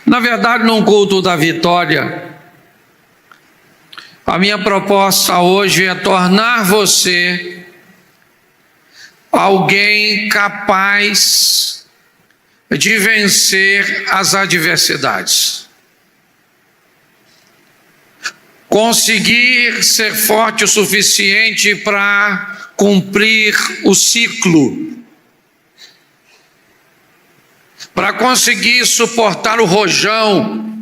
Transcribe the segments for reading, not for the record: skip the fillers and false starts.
Na verdade, num culto da vitória, a minha proposta hoje é tornar você alguém capaz de vencer as adversidades. Conseguir ser forte o suficiente para cumprir o ciclo. Para conseguir suportar o rojão.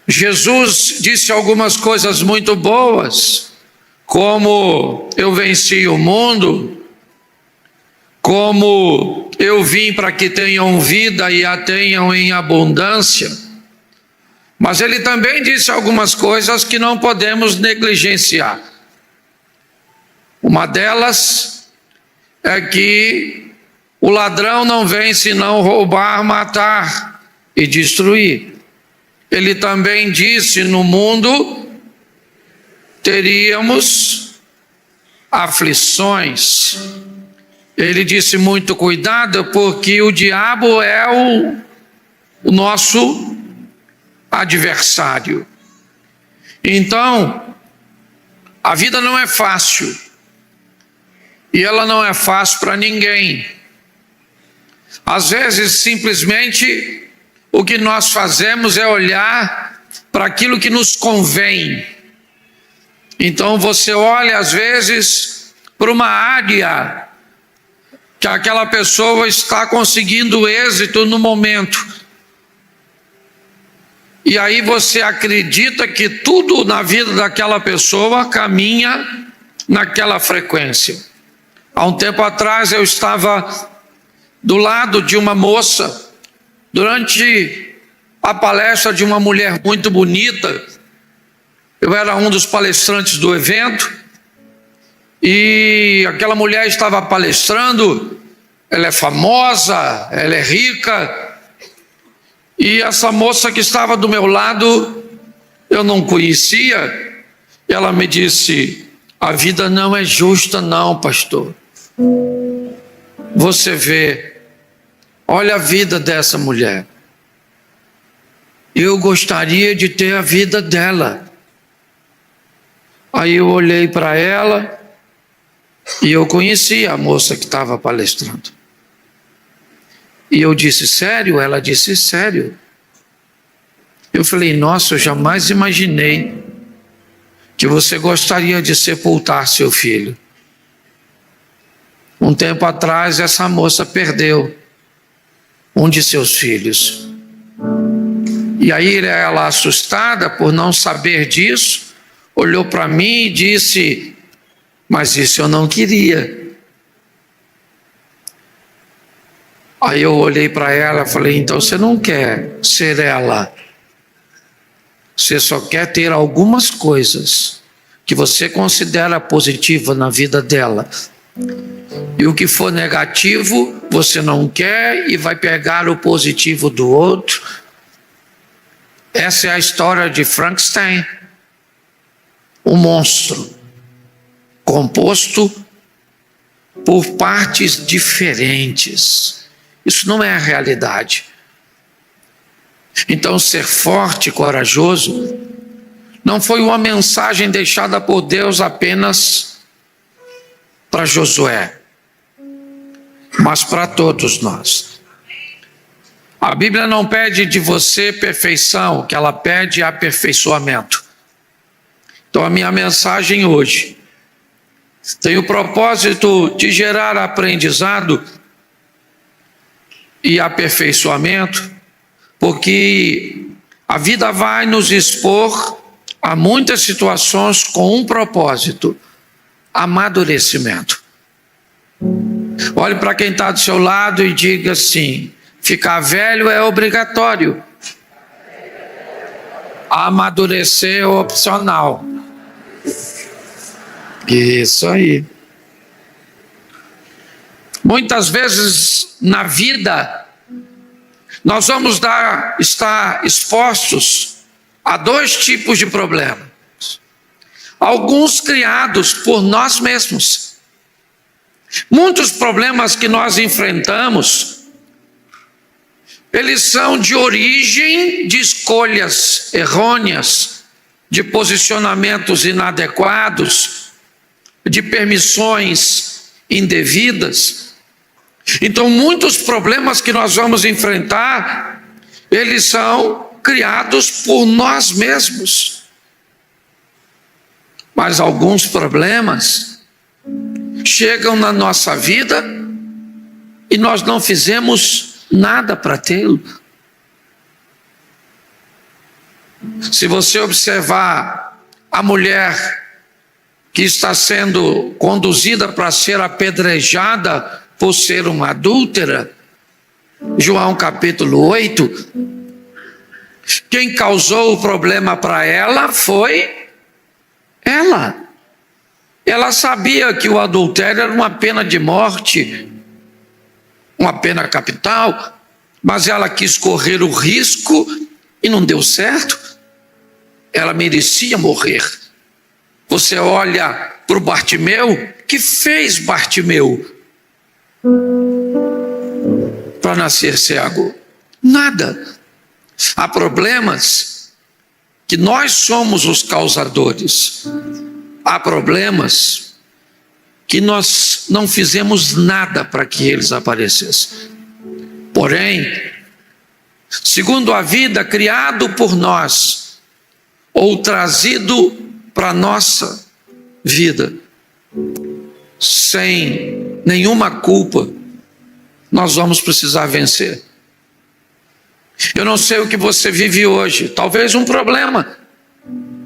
Jesus disse algumas coisas muito boas, como eu venci o mundo, como eu vim para que tenham vida e a tenham em abundância. Mas ele também disse algumas coisas que não podemos negligenciar. Uma delas é que o ladrão não vem senão roubar, matar e destruir. Ele também disse: no mundo teríamos aflições. Ele disse: muito cuidado, porque o diabo é o nosso adversário. Então, a vida não é fácil. E ela não é fácil para ninguém. Às vezes, simplesmente, o que nós fazemos é olhar para aquilo que nos convém. Então, você olha, às vezes, para uma área que aquela pessoa está conseguindo êxito no momento. E aí você acredita que tudo na vida daquela pessoa caminha naquela frequência. Há um tempo atrás eu estava do lado de uma moça, durante a palestra de uma mulher muito bonita. Eu era um dos palestrantes do evento, e aquela mulher estava palestrando. Ela é famosa, ela é rica, e essa moça que estava do meu lado, eu não conhecia, e ela me disse: a vida não é justa não, pastor. Você vê, olha a vida dessa mulher. Eu gostaria de ter a vida dela. Aí eu olhei para ela e eu conheci a moça que estava palestrando. E eu disse: sério? Ela disse: sério. Eu falei: nossa, eu jamais imaginei que você gostaria de sepultar seu filho. Um tempo atrás, essa moça perdeu um de seus filhos. E aí ela, assustada por não saber disso, olhou para mim e disse: mas isso eu não queria. Aí eu olhei para ela e falei: então você não quer ser ela. Você só quer ter algumas coisas que você considera positiva na vida dela. E o que for negativo, você não quer e vai pegar o positivo do outro. Essa é a história de Frankenstein, um monstro composto por partes diferentes. Isso não é a realidade. Então, ser forte e corajoso não foi uma mensagem deixada por Deus apenas para Josué, mas para todos nós. A Bíblia não pede de você perfeição, o que ela pede é aperfeiçoamento. Então a minha mensagem hoje tem o propósito de gerar aprendizado e aperfeiçoamento, porque a vida vai nos expor a muitas situações com um propósito: amadurecimento. Olhe para quem está do seu lado e diga assim: ficar velho é obrigatório, amadurecer é opcional. Isso aí. Muitas vezes na vida nós vamos estar expostos a dois tipos de problemas. Alguns criados por nós mesmos. Muitos problemas que nós enfrentamos eles são de origem de escolhas errôneas, de posicionamentos inadequados, de permissões indevidas. Então, muitos problemas que nós vamos enfrentar, eles são criados por nós mesmos. Mas alguns problemas chegam na nossa vida e nós não fizemos nada para tê-lo. Se você observar a mulher que está sendo conduzida para ser apedrejada por ser uma adúltera, João capítulo 8, quem causou o problema para ela foi ela. Ela sabia que o adultério era uma pena de morte, uma pena capital, mas ela quis correr o risco e não deu certo. Ela merecia morrer. Você olha para o Bartimeu, que fez Bartimeu para nascer cego? Nada. Há problemas que nós somos os causadores. Há problemas que nós não fizemos nada para que eles aparecessem. Porém, segundo a vida, criado por nós, ou trazido para a nossa vida, sem nenhuma culpa, nós vamos precisar vencer. Eu não sei o que você vive hoje, talvez um problema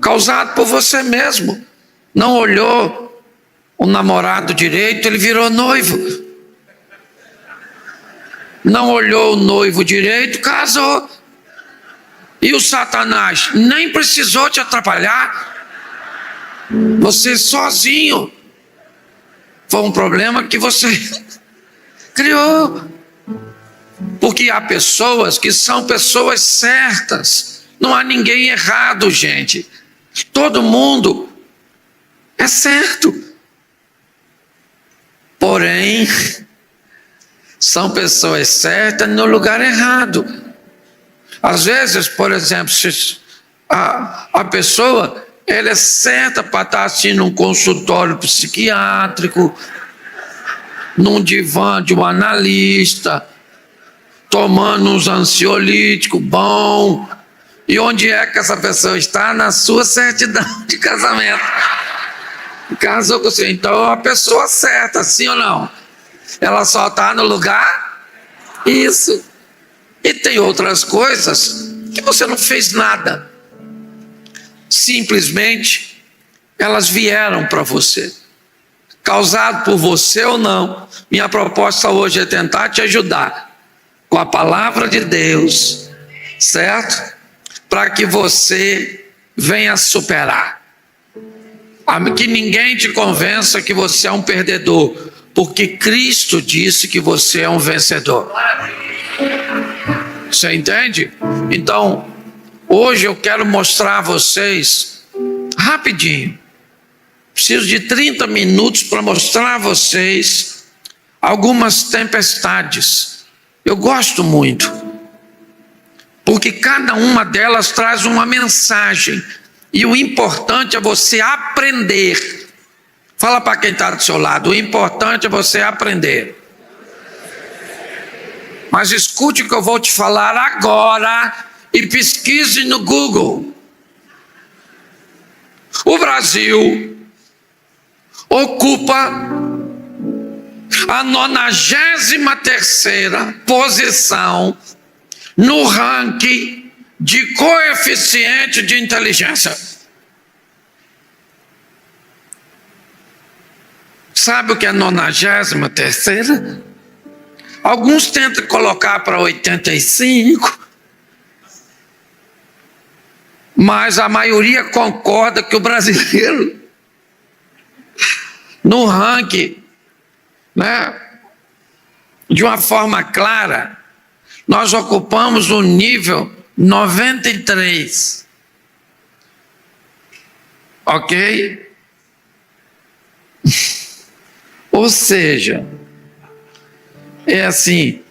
causado por você mesmo. Não olhou o namorado direito, ele virou noivo. Não olhou o noivo direito, casou. E o Satanás nem precisou te atrapalhar. Você sozinho. Foi um problema que você criou. Porque há pessoas que são pessoas certas. Não há ninguém errado, gente. Todo mundo é certo. Porém, são pessoas certas no lugar errado. Às vezes, por exemplo, a pessoa, ela é certa para estar assim num consultório psiquiátrico, num divã de um analista, tomando uns ansiolíticos bom. E onde é que essa pessoa está? Na sua certidão de casamento. Casou com você. Então é uma pessoa certa, sim ou não? Ela só está no lugar isso. E tem outras coisas que você não fez nada. Simplesmente elas vieram para você. Causado por você ou não. Minha proposta hoje é tentar te ajudar com a palavra de Deus, certo? Para que você venha superar. Que ninguém te convença que você é um perdedor, porque Cristo disse que você é um vencedor. Você entende? Então, hoje eu quero mostrar a vocês, rapidinho, preciso de 30 minutos para mostrar a vocês algumas tempestades. Eu gosto muito, porque cada uma delas traz uma mensagem, e o importante é você aprender. Fala para quem está do seu lado, o importante é você aprender. Mas escute o que eu vou te falar agora e pesquise no Google. O Brasil ocupa a 93ª posição no ranking de coeficiente de inteligência. Sabe o que é 93ª? Alguns tentam colocar para 85, mas a maioria concorda que o brasileiro, no ranking, né, de uma forma clara, nós ocupamos o nível 93. Ok? Ou seja, é assim,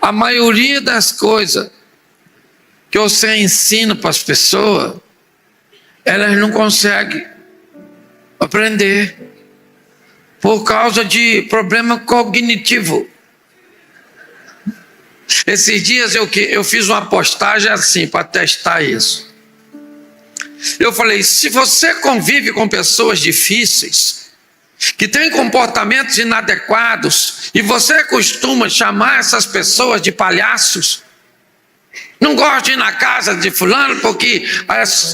A maioria das coisas que você ensina para as pessoas, elas não conseguem aprender por causa de problema cognitivo. Esses dias eu fiz uma postagem assim para testar isso. Eu falei: se você convive com pessoas difíceis, que têm comportamentos inadequados, e você costuma chamar essas pessoas de palhaços, não gosto de ir na casa de fulano porque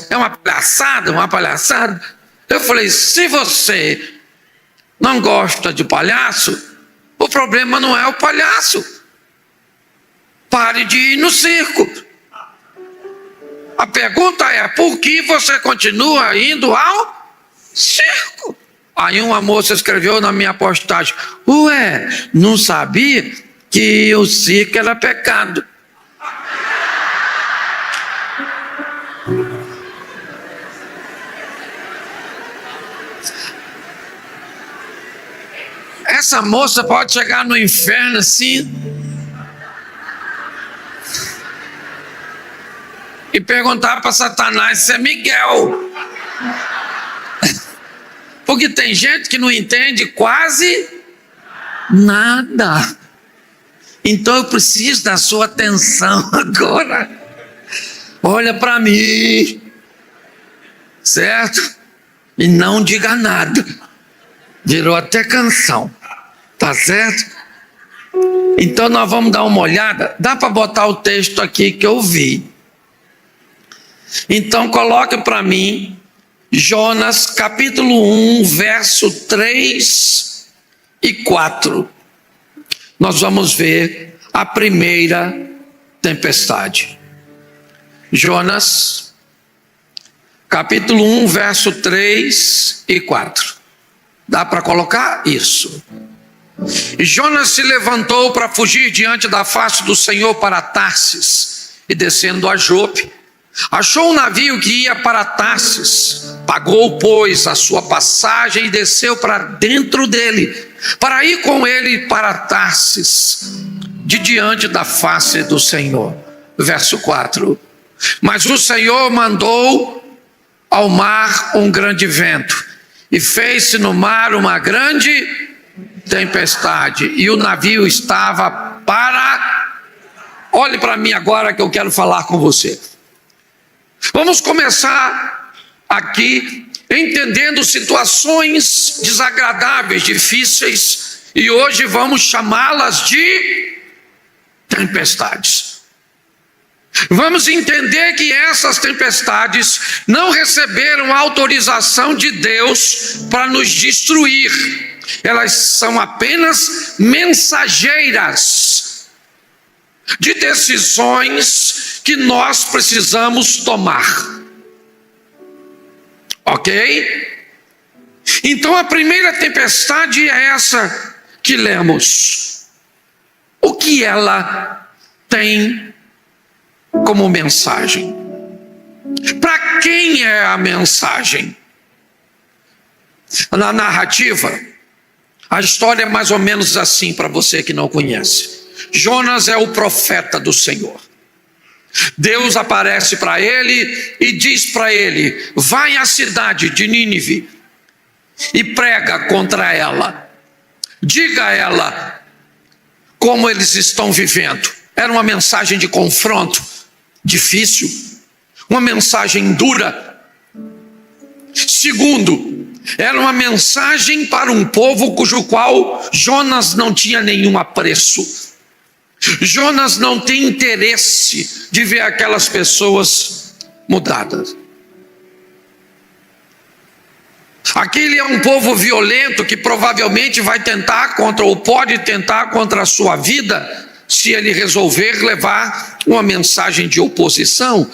é uma palhaçada. Eu falei: se você não gosta de palhaço, o problema não é o palhaço. Pare de ir no circo. A pergunta é: por que você continua indo ao circo? Aí uma moça escreveu na minha postagem: ué, não sabia que o circo era pecado. Essa moça pode chegar no inferno assim e perguntar para Satanás se é Miguel. Porque tem gente que não entende quase nada. Então eu preciso da sua atenção agora. Olha para mim, certo? E não diga nada. Virou até canção, tá certo? Então nós vamos dar uma olhada. Dá para botar o texto aqui que eu vi. Então coloque para mim Jonas capítulo 1, verso 3 e 4. Nós vamos ver a primeira tempestade. Jonas capítulo 1, verso 3 e 4. Dá para colocar isso? E Jonas se levantou para fugir diante da face do Senhor para Tarsis, e descendo a Jope, achou um navio que ia para Tarsis. Pagou, pois, a sua passagem e desceu para dentro dele, para ir com ele para Tarsis, de diante da face do Senhor. Verso 4. Mas o Senhor mandou ao mar um grande vento, e fez-se no mar uma grande tempestade, e o navio estava para... Olhe para mim agora que eu quero falar com você. Vamos começar aqui entendendo situações desagradáveis, difíceis, e hoje vamos chamá-las de tempestades. Vamos entender que essas tempestades não receberam autorização de Deus para nos destruir. Elas são apenas mensageiras de decisões que nós precisamos tomar. Ok? Então a primeira tempestade é essa que lemos. O que ela tem como mensagem? Para quem é a mensagem? Na narrativa, a história é mais ou menos assim para você que não conhece. Jonas é o profeta do Senhor. Deus aparece para ele e diz para ele: vai à cidade de Nínive e prega contra ela. Diga a ela como eles estão vivendo. Era uma mensagem de confronto difícil, uma mensagem dura. Segundo, era uma mensagem para um povo cujo qual Jonas não tinha nenhum apreço. Jonas não tem interesse de ver aquelas pessoas mudadas. Aquele é um povo violento que provavelmente vai tentar contra, ou pode tentar contra a sua vida, se ele resolver levar uma mensagem de oposição.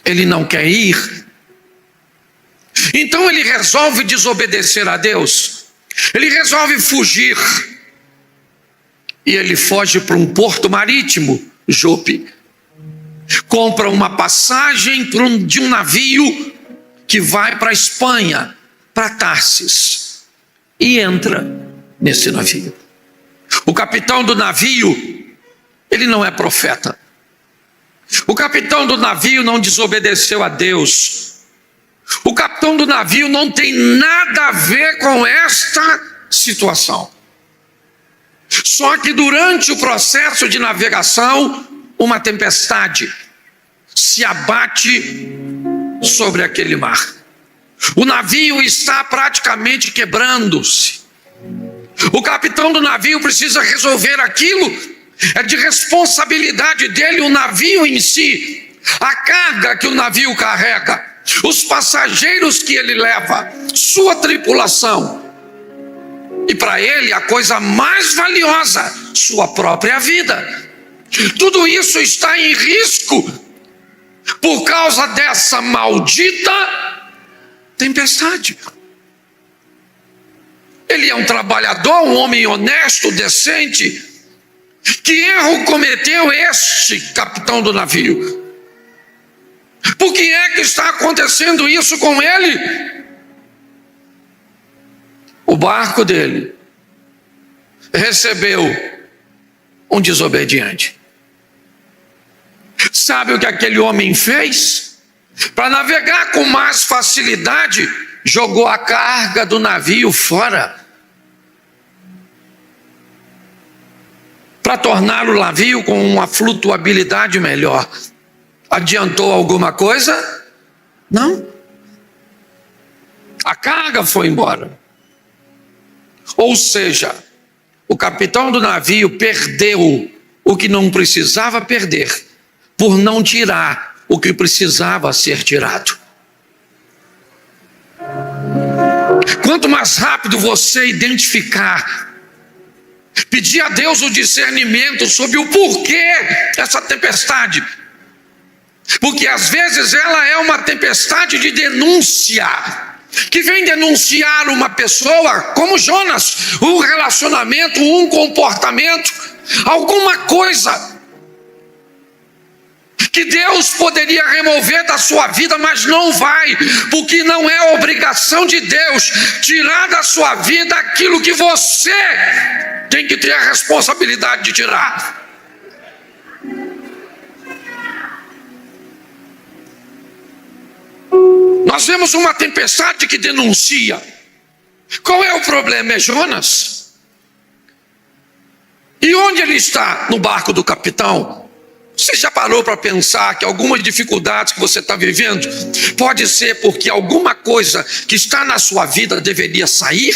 Ele não quer ir. Então ele resolve desobedecer a Deus. Ele resolve fugir. E ele foge para um porto marítimo, Jope. Compra uma passagem de um navio que vai para a Espanha, para Tarsis. E entra nesse navio. O capitão do navio, ele não é profeta. O capitão do navio não desobedeceu a Deus. O capitão do navio não tem nada a ver com esta situação. Só que durante o processo de navegação, uma tempestade se abate sobre aquele mar. O navio está praticamente quebrando-se. O capitão do navio precisa resolver aquilo. É de responsabilidade dele o navio em si, a carga que o navio carrega, os passageiros que ele leva, sua tripulação. E para ele a coisa mais valiosa, sua própria vida. Tudo isso está em risco por causa dessa maldita tempestade. Ele é um trabalhador, um homem honesto, decente. Que erro cometeu este capitão do navio? Por que é que está acontecendo isso com ele? O barco dele recebeu um desobediente. Sabe o que aquele homem fez? Para navegar com mais facilidade, jogou a carga do navio fora. Para tornar o navio com uma flutuabilidade melhor. Adiantou alguma coisa? Não. A carga foi embora. Ou seja, o capitão do navio perdeu o que não precisava perder, por não tirar o que precisava ser tirado. Quanto mais rápido você identificar, pedir a Deus o discernimento sobre o porquê dessa tempestade, porque às vezes ela é uma tempestade de denúncia, que vem denunciar uma pessoa, como Jonas, um relacionamento, um comportamento, alguma coisa que Deus poderia remover da sua vida, mas não vai, porque não é obrigação de Deus tirar da sua vida aquilo que você tem que ter a responsabilidade de tirar. Nós vemos uma tempestade que denuncia. Qual é o problema? É Jonas. E onde ele está? No barco do capitão. Você já parou para pensar que algumas dificuldades que você está vivendo pode ser porque alguma coisa que está na sua vida deveria sair?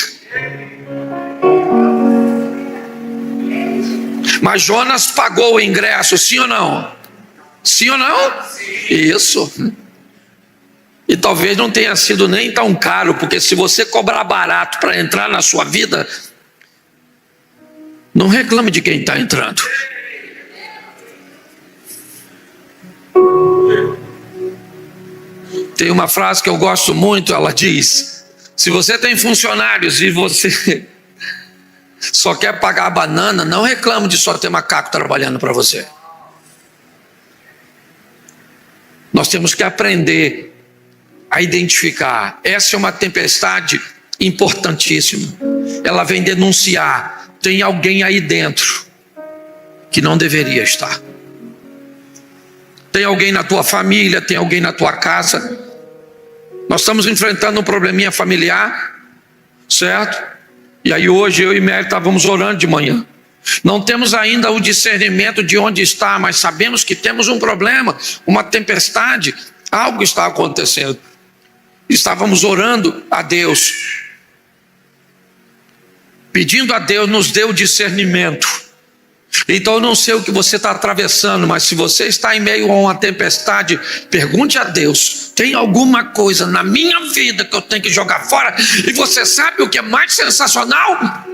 Mas Jonas pagou o ingresso, sim ou não? Sim ou não? Isso. E talvez não tenha sido nem tão caro, porque se você cobrar barato para entrar na sua vida, não reclame de quem está entrando. Tem uma frase que eu gosto muito, ela diz: se você tem funcionários e você só quer pagar a banana, não reclame de só ter macaco trabalhando para você. Nós temos que aprender a identificar. Essa é uma tempestade importantíssima. Ela vem denunciar: tem alguém aí dentro que não deveria estar. Tem alguém na tua família, tem alguém na tua casa. Nós estamos enfrentando um probleminha familiar, certo? E aí hoje eu e Mary estávamos orando de manhã. Não temos ainda o discernimento de onde está, mas sabemos que temos um problema, uma tempestade, algo está acontecendo. Estávamos orando a Deus, pedindo a Deus nos dê o discernimento. Então eu não sei o que você está atravessando, mas se você está em meio a uma tempestade, pergunte a Deus: tem alguma coisa na minha vida que eu tenho que jogar fora? E você sabe o que é mais sensacional?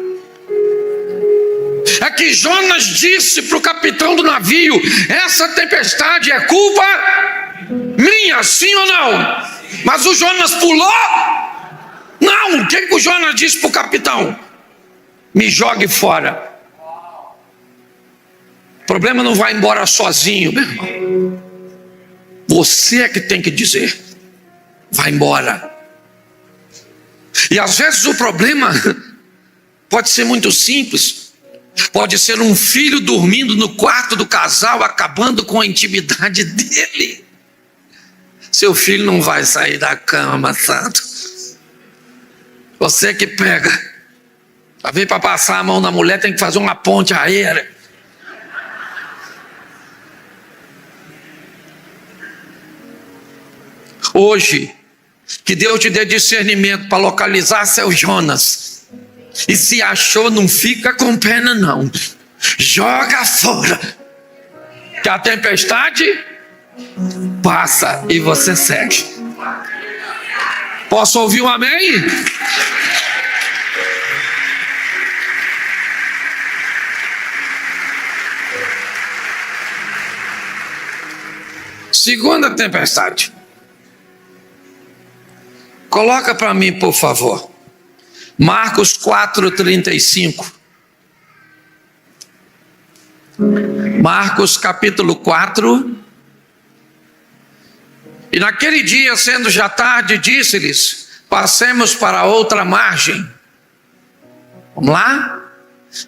É que Jonas disse para o capitão do navio: essa tempestade é culpa minha, sim ou não? Mas o Jonas pulou? Não, o que o Jonas disse para o capitão? Me jogue fora. O problema não vai embora sozinho, meu irmão. Você é que tem que dizer: vai embora. E às vezes o problema pode ser muito simples. Pode ser um filho dormindo no quarto do casal, acabando com a intimidade dele. Seu filho não vai sair da cama, santo. Você que pega. Para vir para passar a mão na mulher, tem que fazer uma ponte aérea. Hoje, que Deus te dê discernimento para localizar seu Jonas. E se achou, não fica com pena não. Joga fora. Que a tempestade passa e você segue. Posso ouvir um amém? Segunda tempestade. Coloca para mim, por favor. Marcos 4:35. Marcos capítulo 4. E naquele dia, sendo já tarde, disse-lhes: passemos para outra margem. Vamos lá?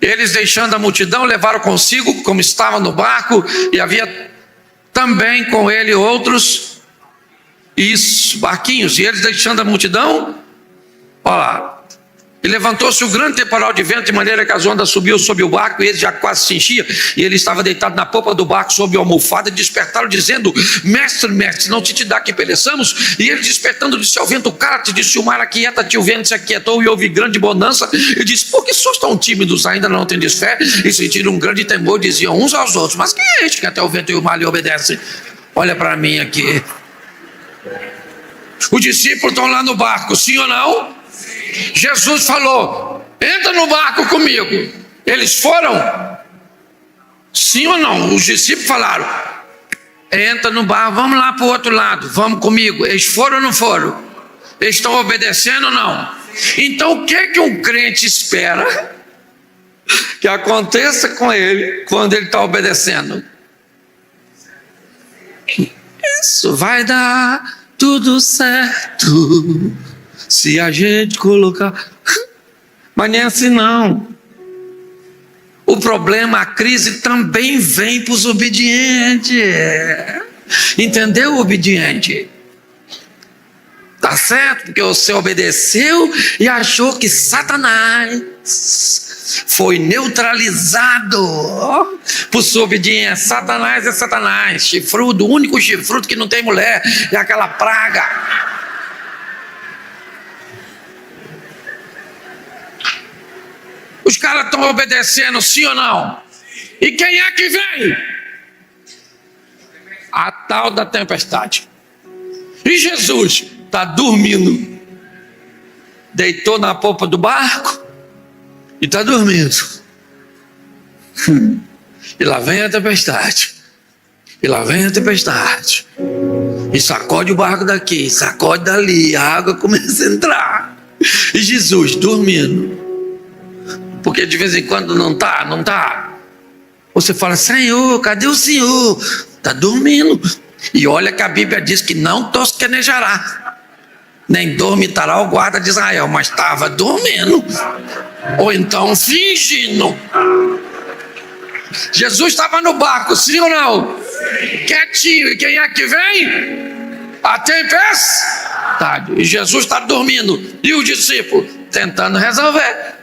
Eles, deixando a multidão, levaram consigo, como estava no barco, e havia também com ele outros barquinhos. E eles, deixando a multidão, olha lá. E levantou-se um grande temporal de vento, de maneira que as ondas subiam sobre o barco, e ele já quase se enchia, e ele estava deitado na popa do barco, sob a almofada, e despertaram, dizendo: mestre, mestre, não te dá que pereçamos? E ele, despertando, disse ao vento: cala-te, disse o mar, aquieta-te. O vento se aquietou, e houve grande bonança. E disse: por que sois tão tímidos, ainda não tendes fé? E sentiram um grande temor, diziam uns aos outros: mas quem é este que até o vento e o mar lhe obedecem? Olha para mim aqui. Os discípulos estão lá no barco, sim ou não? Jesus falou: entra no barco comigo. Eles foram? Sim ou não? Os discípulos falaram: entra no barco, vamos lá para o outro lado, vamos comigo. Eles foram ou não foram? Eles estão obedecendo ou não? Então o que um crente espera que aconteça com ele quando ele está obedecendo? Isso vai dar tudo certo se a gente colocar. Mas nem assim não. O problema, a crise também vem para os obedientes. Entendeu, obediente? Tá certo? Porque você obedeceu e achou que Satanás foi neutralizado por sua obediência. Satanás é Satanás, chifrudo, o único chifrudo que não tem mulher, é aquela praga. Os caras estão obedecendo, sim ou não? E quem é que vem? A tal da tempestade. E Jesus está dormindo. Deitou na popa do barco e está dormindo. E lá vem a tempestade. E lá vem a tempestade. E sacode o barco daqui, sacode dali. A água começa a entrar. E Jesus dormindo. Porque de vez em quando não está. Você fala: Senhor, cadê o Senhor? Está dormindo. E olha que a Bíblia diz que não tosquenejará, nem dormitará o guarda de Israel, mas estava dormindo, ou então fingindo. Jesus estava no barco, sim ou não? Quietinho. E quem é que vem? A tempestade. E Jesus está dormindo. E o discípulo tentando resolver.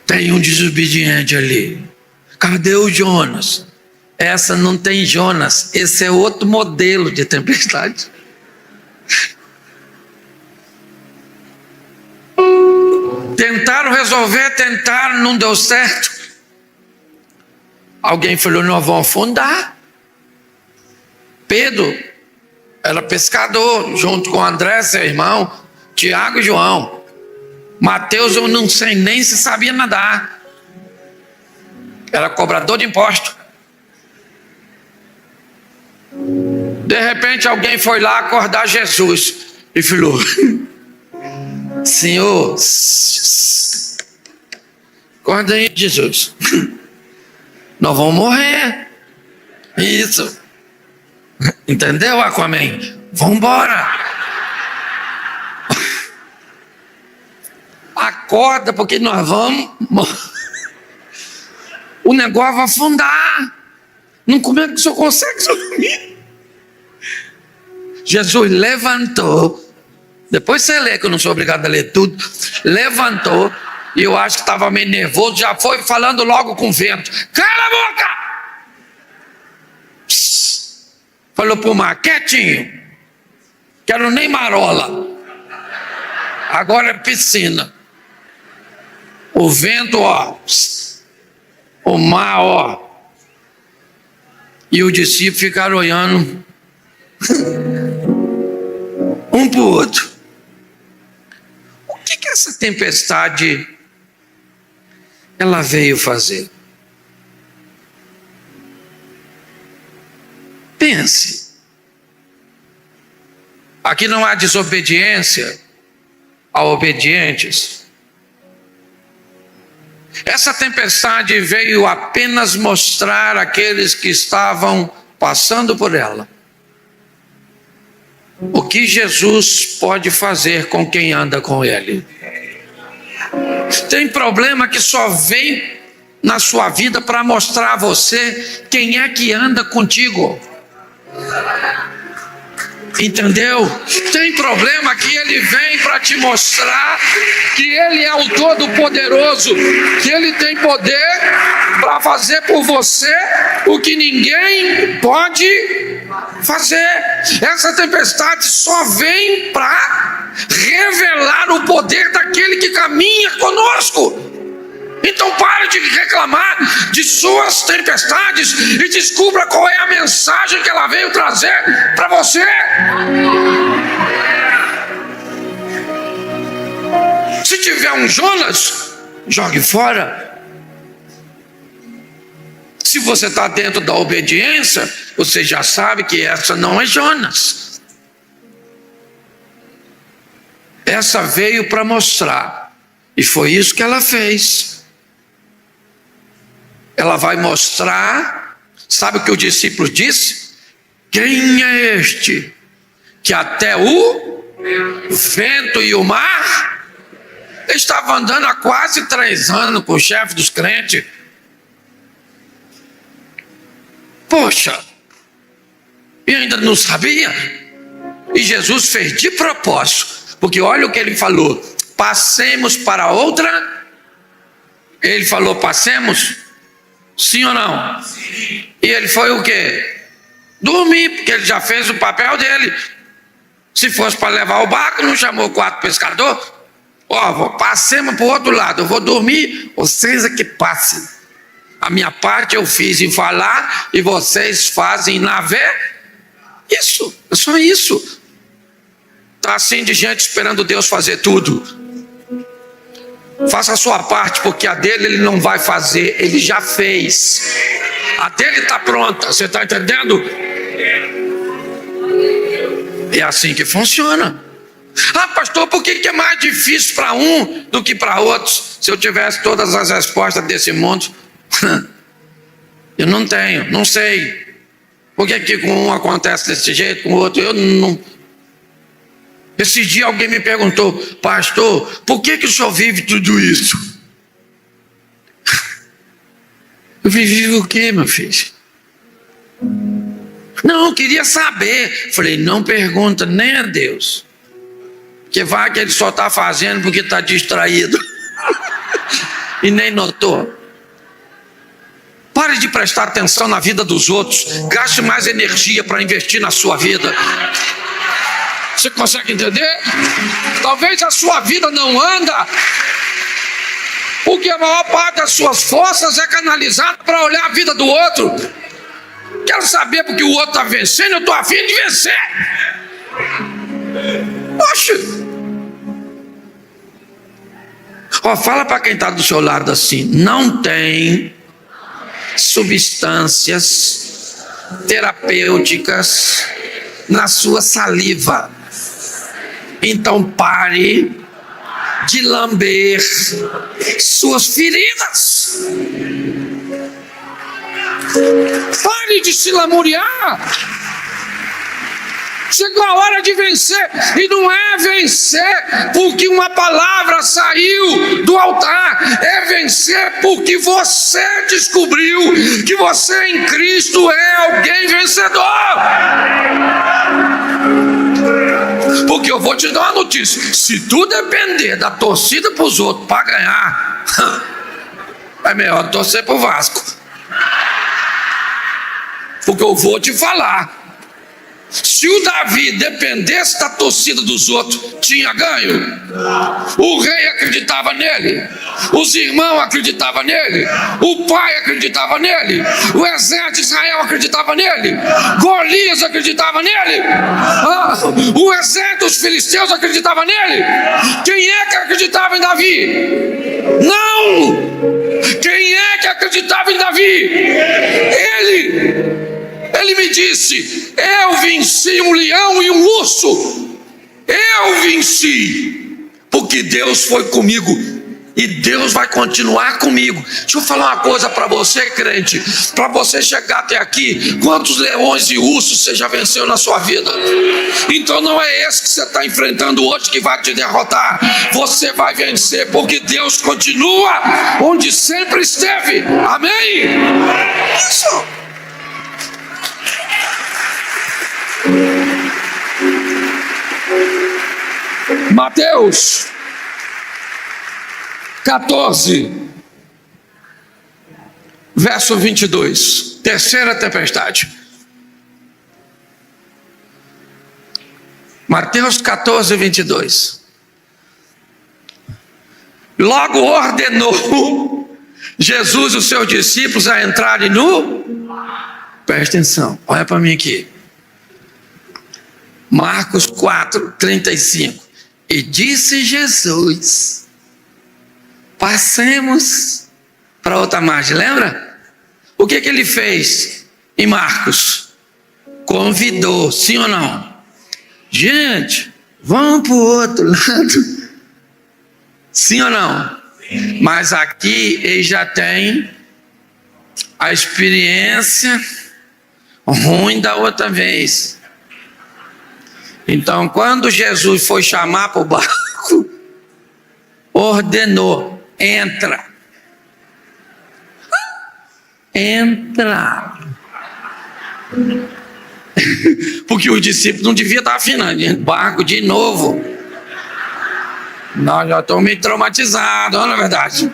Tem um desobediente ali. Cadê o Jonas? Essa não tem Jonas. Esse é outro modelo de tempestade. Tentaram resolver, não deu certo. Alguém falou: nós vamos afundar. Pedro era pescador, junto com André, seu irmão, Tiago e João. Mateus, eu não sei nem se sabia nadar. Era cobrador de imposto. De repente alguém foi lá acordar Jesus e falou: Senhor, acorda aí, Jesus. Nós vamos morrer. Isso. Entendeu, Aquaman? Vamos embora. A acorda, porque nós vamos... O negócio vai afundar. Não, como é que o senhor consegue dormir? Jesus levantou. Depois você lê, que eu não sou obrigado a ler tudo. Levantou, e eu acho que estava meio nervoso, já foi falando logo com o vento. Cala a boca! Psst. Falou pro mar, quietinho. Quero nem marola. Agora é piscina. O vento, ó. Psst. O mar, ó. E os discípulos ficaram olhando um para o outro. O que essa tempestade ela veio fazer? Pense. Aqui não há desobediência a obedientes. Essa tempestade veio apenas mostrar àqueles que estavam passando por ela o que Jesus pode fazer com quem anda com Ele. Tem problema que só vem na sua vida para mostrar a você quem é que anda contigo. Entendeu? Tem problema que ele vem para te mostrar que ele é o Todo-Poderoso, que ele tem poder para fazer por você o que ninguém pode fazer. Essa tempestade só vem para revelar o poder daquele que caminha conosco. Então pare de reclamar de suas tempestades e descubra qual é a mensagem que ela veio trazer para você. Se tiver um Jonas, jogue fora. Se você está dentro da obediência, você já sabe que essa não é Jonas. Essa veio para mostrar, e foi isso que ela fez. Ela vai mostrar, sabe o que o discípulo disse? Quem é este que até o vento e o mar? Ele estava andando há quase 3 anos com o chefe dos crentes. Poxa, e ainda não sabia? E Jesus fez de propósito, porque olha o que ele falou: passemos para outra. Ele falou, passemos. Sim ou não? Sim. E ele foi o quê? Dormir, porque ele já fez o papel dele. Se fosse para levar o barco, não chamou 4 pescadores. Passemos para o outro lado, eu vou dormir, vocês é que passem. A minha parte eu fiz em falar e vocês fazem na ver. Isso, é só isso. Está assim de gente esperando Deus fazer tudo. Faça a sua parte, porque a dele ele não vai fazer, ele já fez. A dele está pronta, você está entendendo? É assim que funciona. Ah, pastor, por que é mais difícil para um do que para outros? Se eu tivesse todas as respostas desse mundo, eu não tenho, não sei. Por que com um acontece desse jeito, com o outro eu não... Esse dia alguém me perguntou, pastor, por que o senhor vive tudo isso? Eu vivi o quê, meu filho? Não, eu queria saber. Falei, não pergunta nem a Deus, porque vai que ele só está fazendo porque está distraído e nem notou. Pare de prestar atenção na vida dos outros, gaste mais energia para investir na sua vida. Você consegue entender? Talvez a sua vida não anda porque a maior parte das suas forças é canalizada para olhar a vida do outro. Quero saber porque o outro está vencendo, eu estou a fim de vencer. Poxa! Fala para quem está do seu lado assim: não tem substâncias terapêuticas na sua saliva. Então pare de lamber suas feridas. Pare de se lamuriar. Chegou a hora de vencer, e não é vencer porque uma palavra saiu do altar, é vencer porque você descobriu que você em Cristo é alguém vencedor. Porque eu vou te dar uma notícia: se tu depender da torcida para os outros para ganhar, é melhor torcer para o Vasco. Porque eu vou te falar, se o Davi dependesse da torcida dos outros, tinha ganho. O rei acreditava nele, os irmãos acreditavam nele, o pai acreditava nele, o exército de Israel acreditava nele, Golias acreditava nele, o exército dos filisteus acreditava nele. Quem é que acreditava em Davi? Não! Quem é que acreditava em Davi? Ele me disse: eu venci um leão e um urso. Eu venci, porque Deus foi comigo, e Deus vai continuar comigo. Deixa eu falar uma coisa para você, crente. Para você chegar até aqui, quantos leões e ursos você já venceu na sua vida? Então não é esse que você está enfrentando hoje que vai te derrotar. Você vai vencer, porque Deus continua onde sempre esteve. Amém? Isso. Mateus 14, verso 22, terceira tempestade. Mateus 14, 22. Logo ordenou Jesus os seus discípulos a entrarem no... Presta atenção, olha para mim aqui. Marcos 4, 35. E disse Jesus: passemos para outra margem. Lembra? O que ele fez em Marcos? Convidou, sim ou não? Gente, vamos para o outro lado. Sim ou não? Sim. Mas aqui ele já tem a experiência ruim da outra vez. Então, quando Jesus foi chamar para o barco, ordenou: entra. Entra. Porque os discípulos não deviam estar afinando no barco de novo. Nós já estamos meio traumatizados, não é verdade?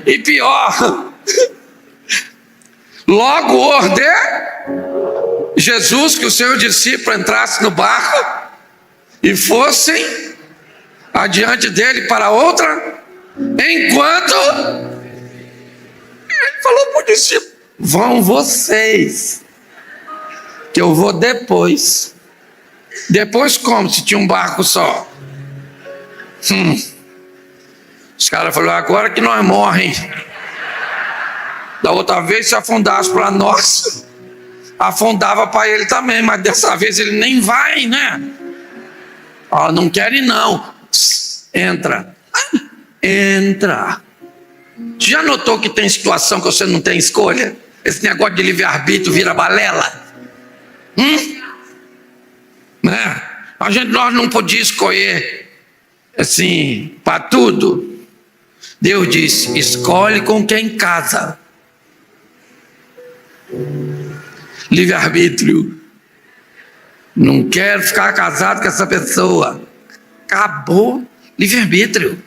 E pior, logo ordenou Jesus que os seus discípulos entrassem no barco e fossem adiante dele para outra, enquanto ele falou para o discípulo: vão vocês, que eu vou depois. Depois como? Se tinha um barco só. Os caras falaram: agora que nós morrem. Da outra vez, se afundasse para nós, afundava para ele também, mas dessa vez ele nem vai, né? Não quer ir não. Entra. Entra. Já notou que tem situação que você não tem escolha? Esse negócio de livre-arbítrio vira balela? Né? Nós não podíamos escolher assim, para tudo. Deus disse: escolhe com quem casa. Livre-arbítrio. Não quero ficar casado com essa pessoa. Acabou. Livre-arbítrio.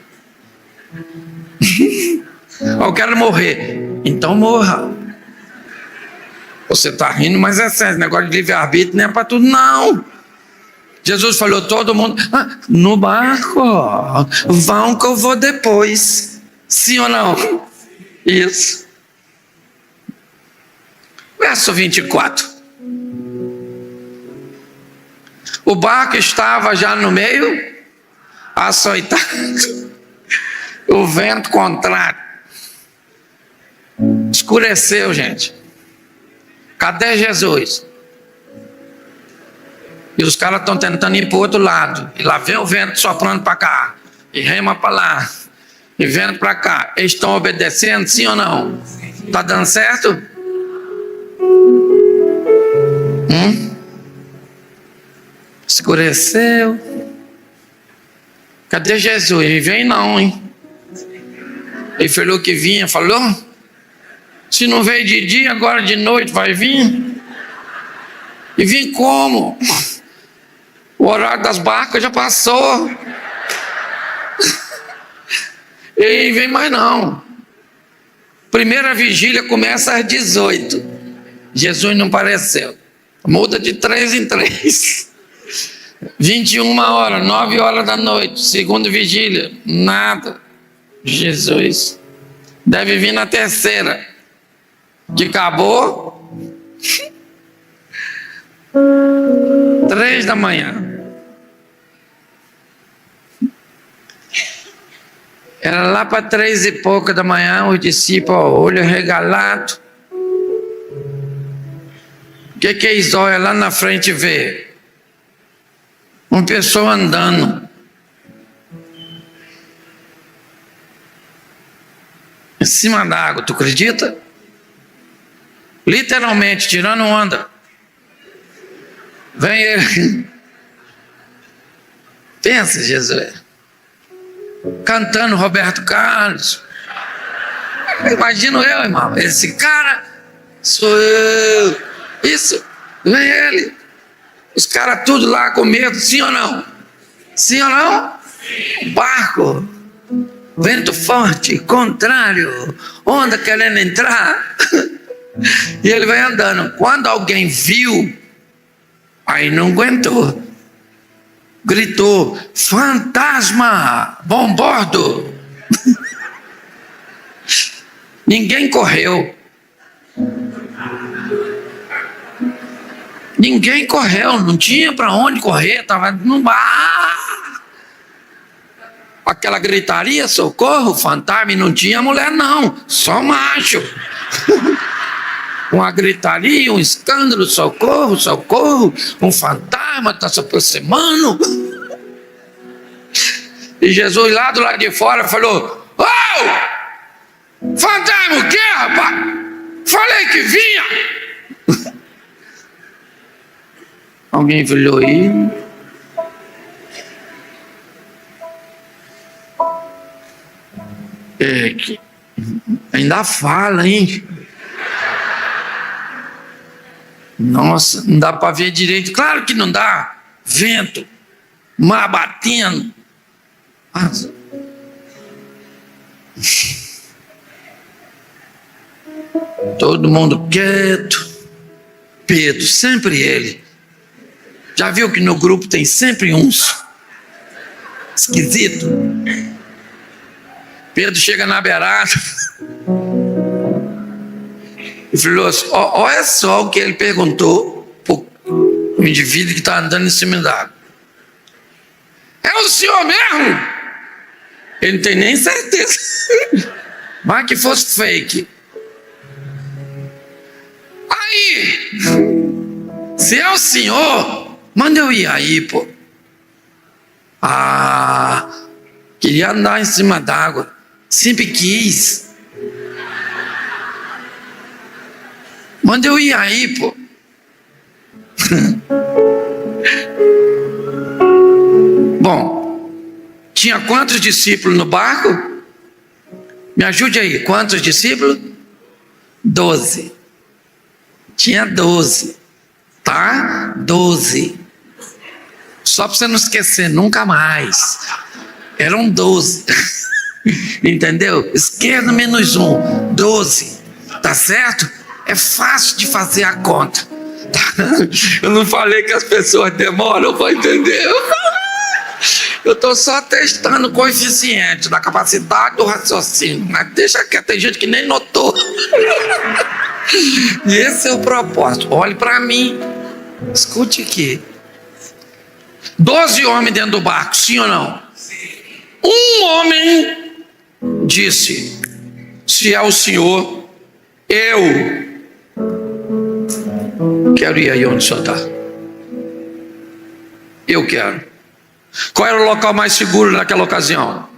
Eu quero morrer. Então morra. Você está rindo, mas é sério. Esse negócio de livre-arbítrio não é para tudo, não. Jesus falou: todo mundo no barco, vão que eu vou depois. Sim ou não? Isso. Verso 24. O barco estava já no meio, açoitado. O vento contrário. Escureceu, gente. Cadê Jesus? E os caras estão tentando ir para o outro lado. E lá vem o vento soprando para cá. E rema para lá. E vento para cá. Eles estão obedecendo, sim ou não? Está dando certo? Escureceu. Cadê Jesus? Ele vem não, hein? Ele falou que vinha, falou? Se não veio de dia, agora de noite vai vir? E vim como? O horário das barcas já passou. E vem mais não. Primeira vigília começa às 18. Jesus não apareceu. Muda de 3 em 3. 21 horas, 9 horas da noite. Segunda vigília, nada. Jesus. Deve vir na terceira. Que acabou. 3 da manhã. Era lá para 3 e pouca da manhã, os discípulos, olho regalado. O que eles olham lá na frente e vê? Uma pessoa andando. Em cima da água, tu acredita? Literalmente, tirando onda. Vem ele. Pensa, Jesus. Cantando Roberto Carlos. Imagino eu, irmão. Esse cara sou eu. Isso, vem ele. Os caras tudo lá com medo, sim ou não? Sim ou não? Barco. Vento forte, contrário. Onda querendo entrar. E ele vai andando. Quando alguém viu, aí não aguentou. Gritou: fantasma, bombordo. Ninguém correu. Ninguém correu, não tinha para onde correr, estava no mar. Aquela gritaria, socorro, fantasma, e não tinha mulher não, só macho. Uma gritaria, um escândalo, socorro, socorro, um fantasma está se aproximando. E Jesus lá do lado de fora falou: oh, fantasma o quê, rapaz? Falei que vinha. Alguém falou aí? Que ainda fala, hein? Nossa, não dá para ver direito. Claro que não dá. Vento, mar batendo. Mas... todo mundo quieto. Pedro, sempre ele. Já viu que no grupo tem sempre uns esquisito? Pedro chega na beirada e falou assim: olha só o que ele perguntou para o indivíduo que está andando em cima da água. É o senhor mesmo? Ele não tem nem certeza. Mas que fosse fake. Aí, se é o senhor, manda eu ir aí, pô. Queria andar em cima d'água. Sempre quis. Manda eu ir aí, pô. Bom, tinha quantos discípulos no barco? Me ajude aí, quantos discípulos? 12. Tinha 12. Tá? 12. Só para você não esquecer, nunca mais. Eram 12. Entendeu? Esquerda menos 1, 12. Tá certo? É fácil de fazer a conta. Eu não falei que as pessoas demoram para entender. Eu estou só testando o coeficiente da capacidade do raciocínio. Mas deixa quieto, tem gente que nem notou. E esse é o propósito. Olhe para mim. Escute aqui. 12 homens dentro do barco, sim ou não? Um homem disse: se é o senhor, eu quero ir aí onde o senhor está. Eu quero. Qual era o local mais seguro naquela ocasião?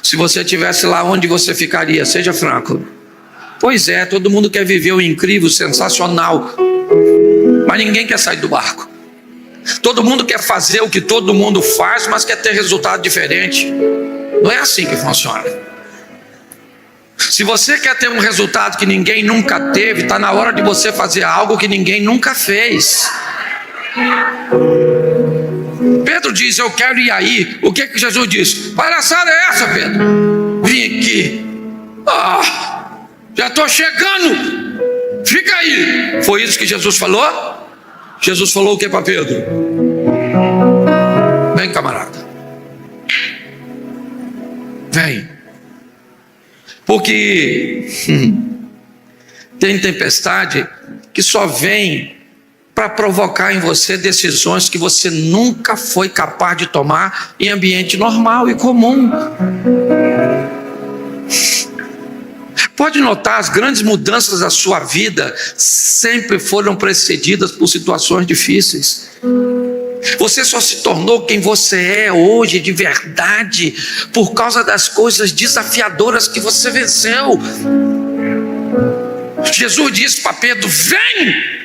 Se você estivesse lá, onde você ficaria? Seja franco. Pois é, todo mundo quer viver o incrível, sensacional, mas ninguém quer sair do barco. Todo mundo quer fazer o que todo mundo faz, mas quer ter resultado diferente. Não é assim que funciona. Se você quer ter um resultado que ninguém nunca teve, está na hora de você fazer algo que ninguém nunca fez. Pedro diz: eu quero ir aí. O que Jesus disse? Palhaçada é essa, Pedro? Vim aqui. Já estou chegando. Fica aí. Foi isso que Jesus falou? Jesus falou o que para Pedro? Vem, camarada. Vem. Porque tem tempestade que só vem para provocar em você decisões que você nunca foi capaz de tomar em ambiente normal e comum. Pode notar, as grandes mudanças da sua vida sempre foram precedidas por situações difíceis. Você só se tornou quem você é hoje de verdade por causa das coisas desafiadoras que você venceu. Jesus disse para Pedro: vem!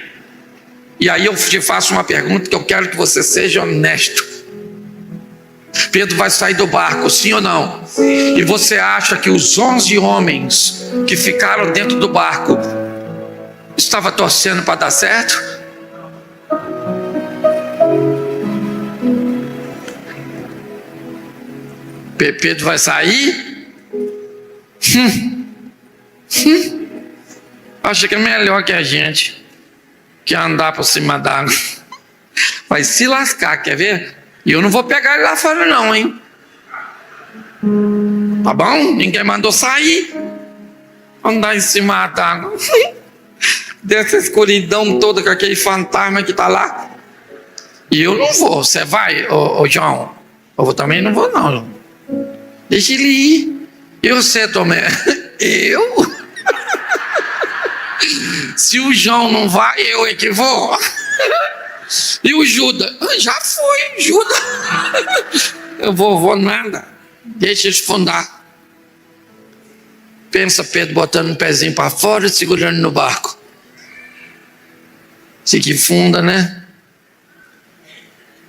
E aí eu te faço uma pergunta que eu quero que você seja honesto. Pedro vai sair do barco, sim ou não? Sim. E você acha que os 11 homens que ficaram dentro do barco estavam torcendo para dar certo? Pedro vai sair? Acha que é melhor que a gente que andar por cima d'água. Vai se lascar, quer ver? E eu não vou pegar ele lá fora não, hein? Tá bom? Ninguém mandou sair. Andar em cima d'água. Dessa escuridão toda com aquele fantasma que tá lá. E eu não vou. Você vai, ô João? Eu também não vou não. Deixa ele ir. E você, Tomé? Eu? Se o João não vai, eu é que vou. E o Judas? Já foi, Judas. Eu vou nada. Deixa eles fundar. Pensa Pedro botando um pezinho para fora e segurando no barco. Se que funda, né?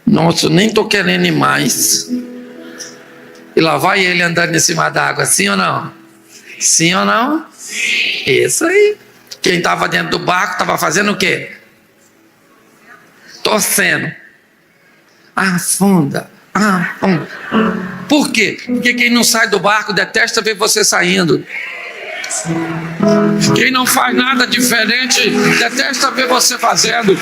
Nossa, eu nem estou querendo ir mais. E lá vai ele andando em cima d'água, sim ou não? Sim ou não? Sim. Isso aí. Quem estava dentro do barco estava fazendo o quê? Torcendo. Afunda. Por quê? Porque quem não sai do barco detesta ver você saindo. Quem não faz nada diferente detesta ver você fazendo.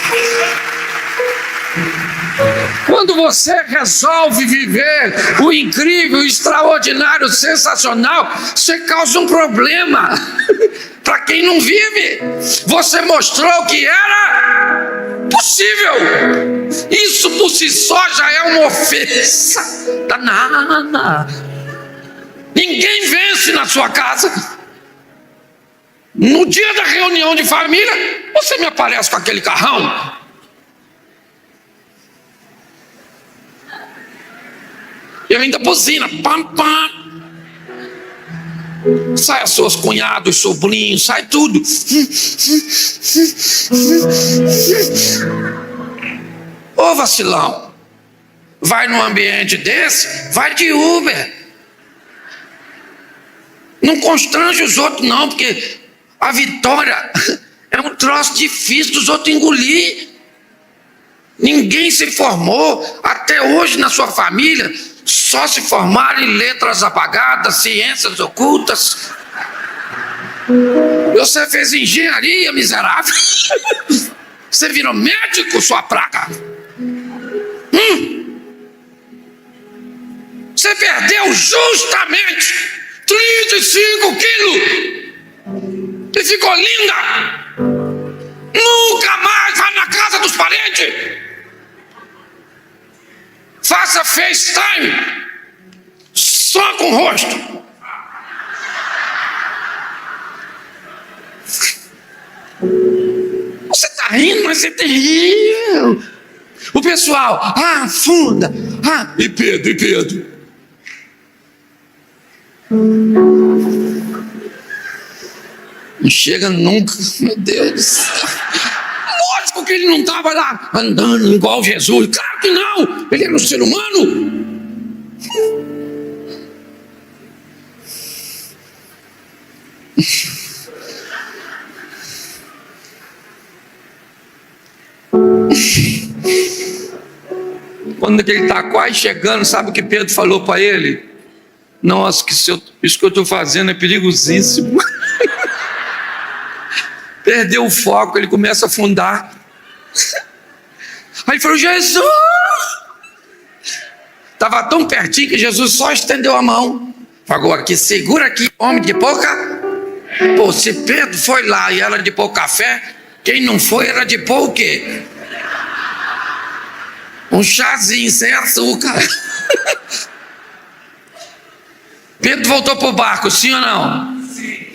Quando você resolve viver o incrível, o extraordinário, o sensacional, você causa um problema para quem não vive. Você mostrou que era possível. Isso por si só já é uma ofensa danada. Ninguém vence na sua casa. No dia da reunião de família, você me aparece com aquele carrão. E ainda buzina, pam, pam. Sai as suas cunhados, sobrinhos, sai tudo. Ô vacilão, vai num ambiente desse, vai de Uber. Não constrange os outros não, porque a vitória é um troço difícil dos outros engolir. Ninguém se formou até hoje na sua família. Só se formaram em letras apagadas, ciências ocultas. Você fez engenharia, miserável. Você virou médico, sua praga. Você perdeu justamente 35 quilos e ficou linda. Nunca mais vai na casa dos parentes. Faça FaceTime só com o rosto. Você está rindo, mas é terrível. O pessoal, afunda. E Pedro? Não chega nunca, meu Deus do céu. Lógico Claro que ele não estava lá andando igual Jesus. Claro que não. Ele era um ser humano. Quando ele está quase chegando, sabe o que Pedro falou para ele? Nossa, isso que eu estou fazendo é perigosíssimo. Perdeu o foco, ele começa a afundar. Aí ele falou: Jesus! Estava tão pertinho que Jesus só estendeu a mão. Falou: aqui, segura aqui, homem de pouca. Pô, se Pedro foi lá e era de pouca fé, quem não foi era de pôr o quê? Um chazinho sem açúcar. Pedro voltou para o barco, sim ou não? Sim.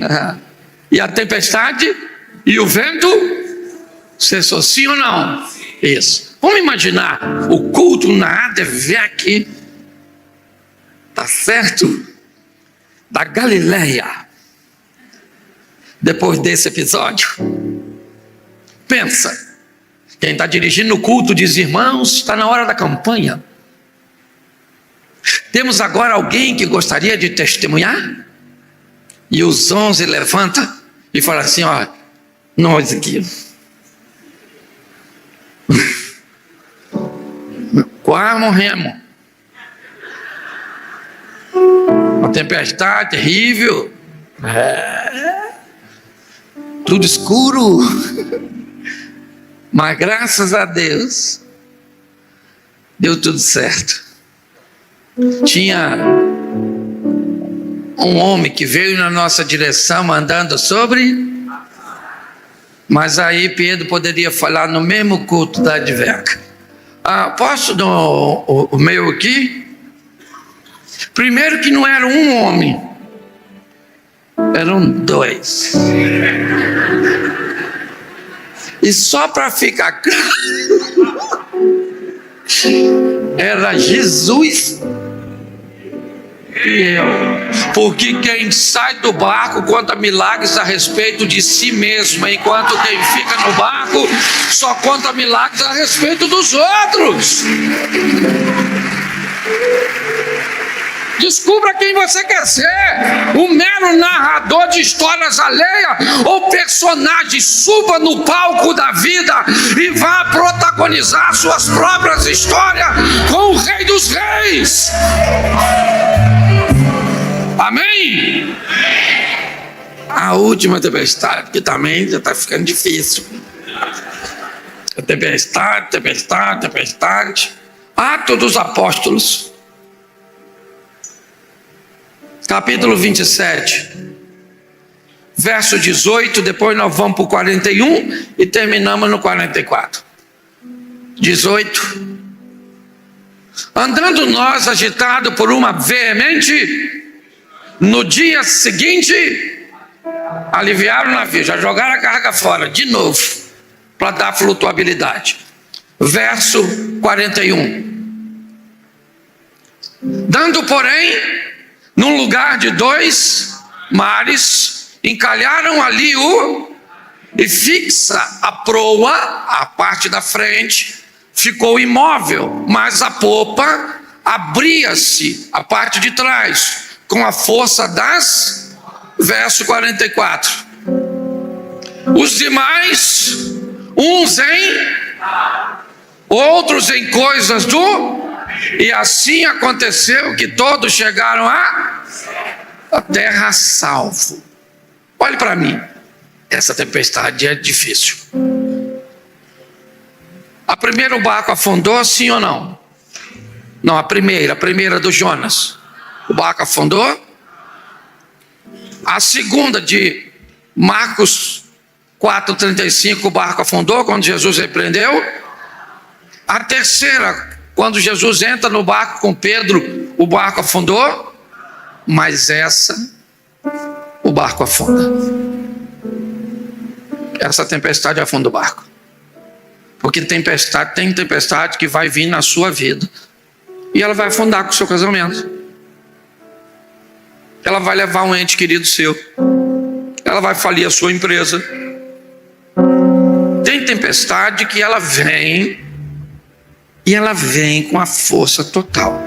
E a tempestade e o vento cessou, sim ou não? Sim. Isso. Vamos imaginar o culto na ADV aqui, tá certo? Da Galileia. Depois desse episódio, pensa. Quem está dirigindo o culto diz: irmãos, está na hora da campanha. Temos agora alguém que gostaria de testemunhar? E os 11 levanta e fala assim: ó, nós aqui. Quase morremos. Uma tempestade terrível. Tudo escuro. Mas graças a Deus, deu tudo certo. Tinha um homem que veio na nossa direção andando sobre. Mas aí Pedro poderia falar no mesmo culto da Adverca. Posso dar o meu aqui? Primeiro que não era um homem, eram 2. E só para ficar claro, era Jesus e eu. Porque quem sai do barco conta milagres a respeito de si mesmo, enquanto quem fica no barco só conta milagres a respeito dos outros. Descubra quem você quer ser: um mero narrador de histórias alheias ou personagem. Suba no palco da vida e vá protagonizar suas próprias histórias com o Rei dos Reis. Amém? A última tempestade, que também já está ficando difícil. Tempestade. Atos dos Apóstolos, capítulo 27, verso 18, depois nós vamos para o 41 e terminamos no 44. 18. Andando nós, agitado por uma veemente, no dia seguinte, aliviaram o navio, já jogaram a carga fora, de novo, para dar flutuabilidade. Verso 41. Dando, porém, num lugar de 2 mares, encalharam ali e fixa a proa, a parte da frente, ficou imóvel, mas a popa abria-se, a parte de trás, com a força das... Verso 44. Os demais, uns em, outros em coisas do... E assim aconteceu que todos chegaram a terra salvo. Olhe para mim, essa tempestade é difícil. A primeira, o barco afundou, sim ou não? Não, a primeira do Jonas, o barco afundou. A segunda, de Marcos 4,35, o barco afundou quando Jesus repreendeu. A terceira, quando Jesus entra no barco com Pedro, o barco afundou. Mas essa, o barco afunda. Essa tempestade afunda o barco. Porque tem tempestade que vai vir na sua vida e ela vai afundar com o seu casamento. Ela vai levar um ente querido seu. Ela vai falir a sua empresa. Tem Tem tempestade que ela vem, e ela vem com a força total.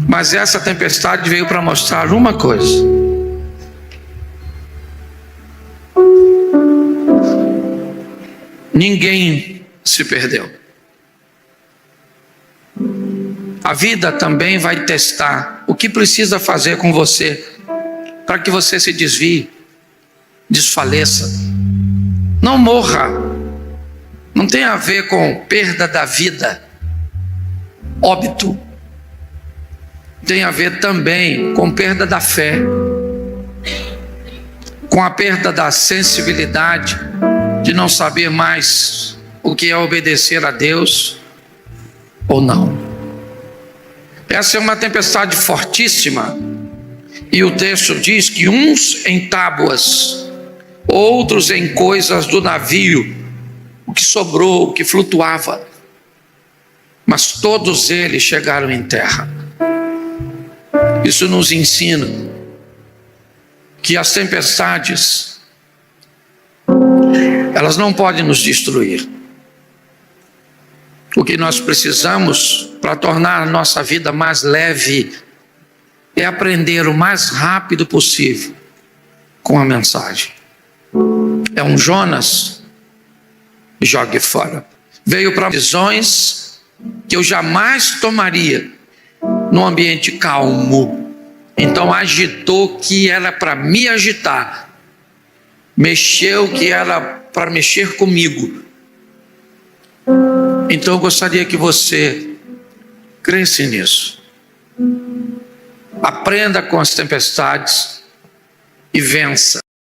Mas essa tempestade veio para mostrar uma coisa: ninguém se perdeu. A vida também vai testar o que precisa fazer com você para que você se desvie, desfaleça, não morra. Não tem a ver com perda da vida, óbito. Tem a ver também com perda da fé, com a perda da sensibilidade, de não saber mais o que é obedecer a Deus ou não. Essa é uma tempestade fortíssima, e o texto diz que uns em tábuas, outros em coisas do navio, o que sobrou, o que flutuava, mas todos eles chegaram em terra. Isso nos ensina que as tempestades, elas não podem nos destruir. O que nós precisamos para tornar a nossa vida mais leve é aprender o mais rápido possível com a mensagem. É um Jonas, jogue fora. Veio para decisões que eu jamais tomaria num ambiente calmo. Então agitou que era para me agitar, mexeu que era para mexer comigo. Então eu gostaria que você cresce nisso. Aprenda com as tempestades e vença.